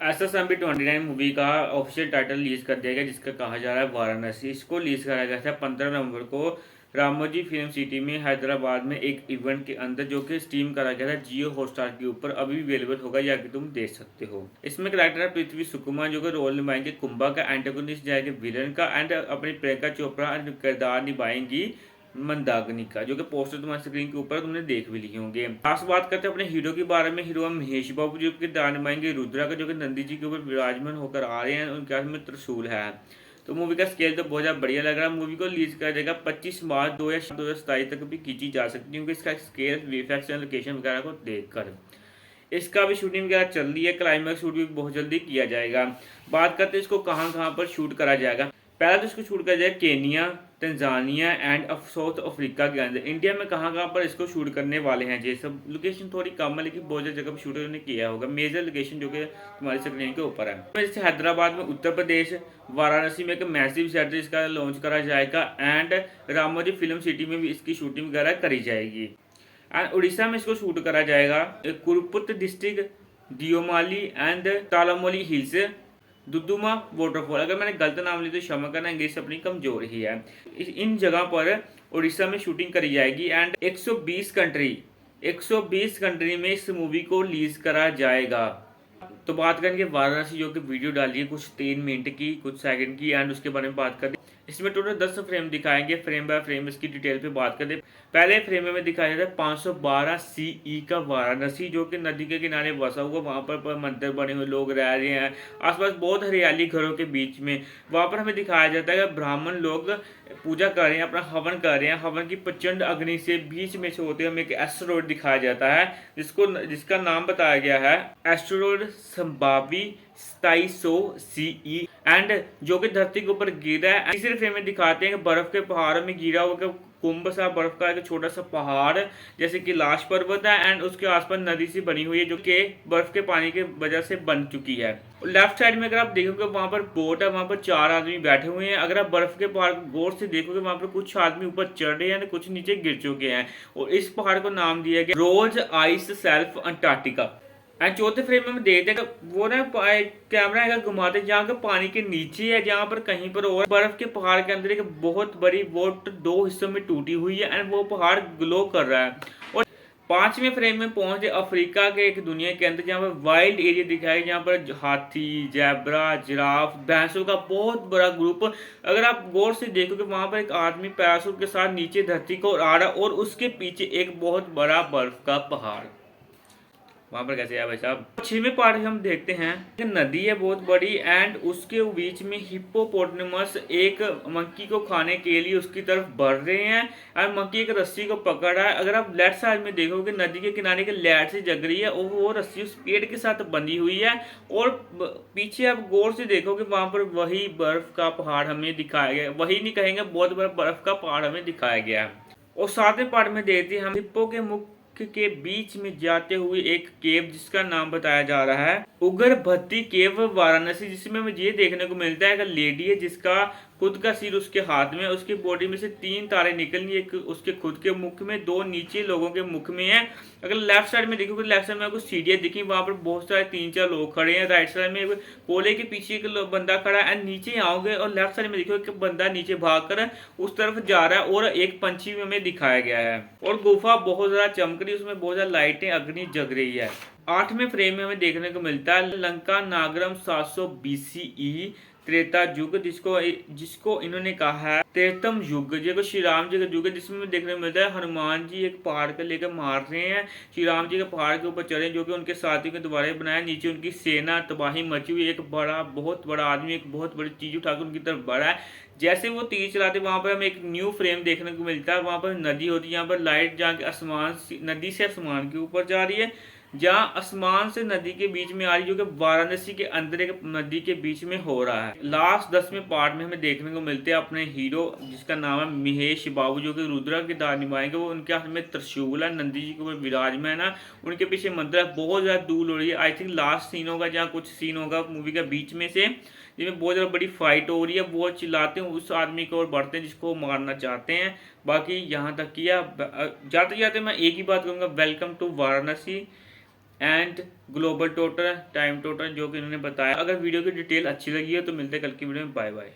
एसएसएमबी 29 movie का official title release कर दिया गया, जिसका कहा जा रहा है वाराणसी। इसको रिलीज करा गया था 15 नवंबर को रामोजी फिल्म सिटी में हैदराबाद में एक इवेंट के अंदर, जो कि स्ट्रीम करा गया था जियो हॉटस्टार के ऊपर। अभी भी अवेलेबल होगा, या कि तुम देख सकते हो। इसमें कैरेक्टर है पृथ्वी सुकुमार, जो कि रोल निभाएंगे कुंभा का, एंटागोनिस्ट जाएंगे विलन का, एंड अपनी प्रियंका चोपड़ा किरदार निभाएंगी मंदाकिनी का, जो कि पोस्टर तुम्हारे स्क्रीन के ऊपर तुमने देख भी लिए होंगे। खास बात करते हैं अपने हीरो के बारे में। हीरो महेश बाबू, जो कि किरदार निभाएंगे रुद्रा का, जो कि नंदी जी के ऊपर विराजमान होकर आ रहे हैं। उनके हाथ में त्रिशूल है। तो मूवी का स्केल तो बहुत ज़्यादा बढ़िया लग रहा है। मूवी को रिलीज किया जाएगा 25 मार्च 2027 तक भी खींची जा सकती है, क्योंकि इसका स्केल, वीएफएक्स एंड लोकेशन वगैरह को देखकर। इसका भी शूटिंग वगैरह चल रही है। क्लाइमैक्स शूट भी बहुत जल्दी किया जाएगा। बात करते हैं इसको कहाँ कहाँ पर शूट करा जाएगा। पहला तो इसको शूट करा जाएगा Kenya, Tanzania and south Africa के अंदर। इंडिया में कहाँ कहाँ पर इसको शूट करने वाले हैं, ये सब लोकेशन थोड़ी कम है, लेकिन बहुत जगह पर शूट उन्होंने किया होगा। मेजर लोकेशन जो कि तुम्हारी स्क्रीन के ऊपर है। जैसे हैदराबाद में, उत्तर प्रदेश, वाराणसी में एक मैसिव सेट इसका लॉन्च करा जाएगा, एंड रामोजी फिल्म सिटी में भी इसकी शूटिंग वगैरह करी जाएगी। एंड उड़ीसा में इसको शूट करा जाएगा कुरुपुत्र district, दियोमाली and तालामोली hills, Duduma waterfall. अगर मैंने गलत नाम लिया तो क्षमा करना, इंग्लिश अपनी कमजोर ही है। इन जगह पर उड़ीसा में शूटिंग करी जाएगी। एंड 120 कंट्री में इस मूवी को रिलीज करा जाएगा। तो बात करेंगे वाराणसी, जो कि वीडियो डाली है कुछ 3 मिनट की, कुछ सेकंड की, एंड उसके बारे में बात करें। इसमें टोटल 10 फ्रेम दिखाएंगे। फ्रेम बाय फ्रेम इसकी डिटेल पे बात करें। पहले फ्रेम में दिखाया जाता है 512 सीई का वाराणसी, जो कि नदी के किनारे बसा हुआ। वहाँ पर मंदिर बने हुए, लोग रह रहे हैं, आसपास बहुत हरियाली घरों के बीच में। वहाँ पर हमें दिखाया जाता है कि ब्राह्मण लोग पूजा कर रहे हैं, अपना हवन कर रहे हैं। हवन की प्रचंड अग्नि से बीच में से होते हमें एक एस्टेरॉयड दिखाया जाता है, जिसका नाम बताया गया है एस्टेरॉयड संभावी 2700 सीई, एंड जो कि धरती के ऊपर गिरा है। तीसरे फ्रेम में दिखाते हैं कि बर्फ के पहाड़ में गिरा हुआ कुंभ सा बर्फ का एक छोटा सा पहाड़, जैसे कि लाश पर्वत है, एंड उसके आसपास नदी सी बनी हुई है, जो कि बर्फ के पानी के वजह से बन चुकी है। लेफ्ट साइड में अगर आप देखोगे, वहां पर बोट है, वहां पर 4 आदमी बैठे हुए हैं। अगर आप बर्फ के पहाड़ को गौर से देखोगे, वहां पर कुछ आदमी ऊपर चढ़ रहे हैं, कुछ नीचे गिर चुके हैं। और इस पहाड़ को नाम दिया गया रोज आइस सेल्फ अंटार्कटिका। एंड चौथे फ्रेम में हम देखते हैं कि वो ना कैमरा है घुमाते, जहाँ के पानी के नीचे है, जहाँ पर कहीं पर और बर्फ के पहाड़ के अंदर एक बहुत बड़ी बोट 2 हिस्सों में टूटी हुई है, एंड वो पहाड़ ग्लो कर रहा है। और 5वें फ्रेम में पहुंचे अफ्रीका के एक दुनिया के अंदर, जहाँ पर वाइल्ड एरिया दिखाया है, जहाँ पर हाथी, जैबरा, जिराफ, भैंसों का बहुत बड़ा ग्रुप। अगर आप गौर से देखोगे, वहां पर एक आदमी पैराशूट के साथ नीचे धरती को आ रहा है, और उसके पीछे एक बहुत बड़ा बर्फ का पहाड़। वहां पर कैसे है भाई साहब। 6वें पार्ट में हम देखते हैं कि नदी है बहुत बड़ी, एंड उसके बीच में हिप्पोपोटामस एक मंकी को खाने के लिए उसकी तरफ बढ़ रहे हैं, और मंकी एक रस्सी को पकड़ रहा है। अगर आप लेफ्ट साइड में देखोगे, नदी के किनारे के लाइट से जग रही है, और वो रस्सी उस पेड़ के साथ बंधी हुई है। और पीछे आप गौर से देखोगे, वहां पर वही बर्फ का पहाड़ हमें दिखाया गया। वही नहीं कहेंगे, बहुत बड़ा बर्फ का पहाड़ हमें दिखाया गया है। और 7वें पार्ट में देखते हैं हम हिप्पो के मुख के बीच में जाते हुए एक केव, जिसका नाम बताया जा रहा है उग्रभत्ती केव वाराणसी, जिसमें मुझे ये देखने को मिलता है कि लेडी है, जिसका खुद का सिर उसके हाथ में, उसकी बॉडी में से 3 तारे निकलनी, एक उसके खुद के मुख में, 2 नीचे लोगों के मुख में है। अगर लेफ्ट साइड में देखोगे, लेफ्ट साइड में कुछ सीढ़ियां दिखी, वहां पर बहुत सारे 3-4 लोग खड़े हैं। राइट साइड में कोले के पीछे एक बंदा खड़ा है, नीचे आओगे और लेफ्ट साइड में देखोगे कि बंदा नीचे भागकर उस तरफ जा रहा है, और एक पंछी में दिखाया गया है। और गुफा बहुत ज्यादा चमक रही है, उसमें बहुत ज्यादा लाइटें अग्नि जग रही है। 8वें फ्रेम में हमें देखने को मिलता है लंका नागरम 700 BCE त्रेता युग, जिसको इन्होंने कहा है त्रेतम युग, जो श्री राम जी का युग है, जिसमें देखने को मिलता है हनुमान जी एक पहाड़ को लेकर मार रहे हैं। श्री राम जी के पहाड़ के ऊपर चढ़े, जो कि उनके साथियों के द्वारा बनाया। नीचे उनकी सेना तबाही मची हुई, एक बहुत बड़ा आदमी एक बहुत बड़ी चीज उठाकर उनकी तरफ बढ़ा है। जैसे वो तीर चलाते, वहां पर हमें एक न्यू फ्रेम देखने को मिलता है। वहां पर नदी होती है, यहाँ पर लाइट जहाँ के आसमान, नदी से आसमान के ऊपर जा रही है, जहाँ आसमान से नदी के बीच में आ रही, जो कि वाराणसी के अंदर एक नदी के बीच में हो रहा है। लास्ट 10वें पार्ट में हमें देखने को मिलते हैं अपने हीरो, जिसका नाम है महेश बाबू, जो कि रुद्रा के दार निभाएंगे। वो उनके हाथ में त्रिशूल है, नंदी जी के ऊपर विराजमान है, उनके पीछे मंदिर है। बहुत ज्यादा धूल हो रही है। आई थिंक लास्ट सीन होगा, जहाँ कुछ सीन होगा मूवी के बीच में से, जिसमें बहुत ज्यादा बड़ी फाइट हो रही है। वो चिल्लाते हैं, उस आदमी की ओर बढ़ते हैं जिसको मारना चाहते हैं। बाकी यहाँ तक किया, जाते जाते मैं एक ही बात कहूँगा, welcome to Varanasi. And global total time total जो कि इन्होंने बताया। अगर वीडियो की डिटेल अच्छी लगी है तो मिलते हैं कल की वीडियो में। Bye bye.